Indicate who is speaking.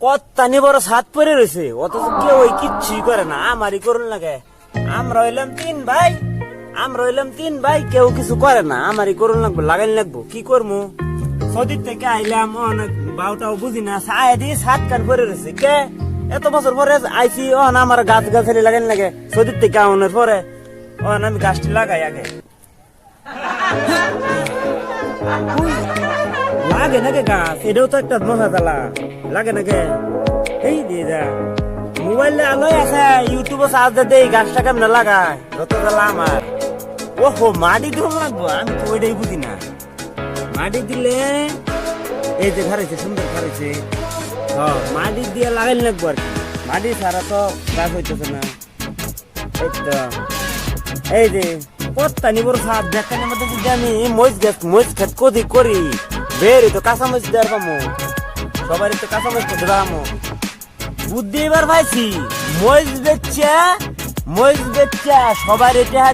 Speaker 1: কত্তানি বড় ছাদ পরে রয়েছে, অথচ কেউ ওই কিচ্ছুই করে না, আমারই করুন লাগে। আমরা হইলাম তিন ভাই, কেউ কিছু করে না, আমারই করুন লাগবো, লাগাইন লাগবো। কি করবো, সৌদির থেকে আইলাম, অনেক বাউটাও বুঝি না, আয় দিয়ে ছাদ কান পরে রয়েছে। কে এত বছর পরে আইসি, আমার গাছ গাছালি লাগাইন লাগে, সৌদির থেকে আউনের পরে আমি গাছটি লাগাই আগে। লাগে নাকি গাছ, এটাও তো একটা মজা জ্বালা, লাগে নাকি? এই দিয়ে যা মোবাইলে আলোয় আছে, ইউটিউবে সার্চ দে, এই গাছটা কেমন লাগায়, যত জ্বালা আমার। ওহো, মাটি দিব লাগবো, আমি তো ওইটাই বুঝি না। মাটি দিলে এই যে খারাইছে, সুন্দর খারাইছে, মাটি দিয়ে লাগাইল লাগবো আর কি। মাটি ছাড়া তো গাছ হইতেছে না। এই তো এই যে কত্তানি বড় সাপ, দেখেন মধ্যে যদি আমি মরিচ খেত কদি করি, বেরি তো কাঁচা মরিচ দেওয়ার পামো, সবারই তো কাঁচা মরিচ খেতে পারবো। বুদ্ধি এবার পাইছি, মরিচ বেচছে সবার এটা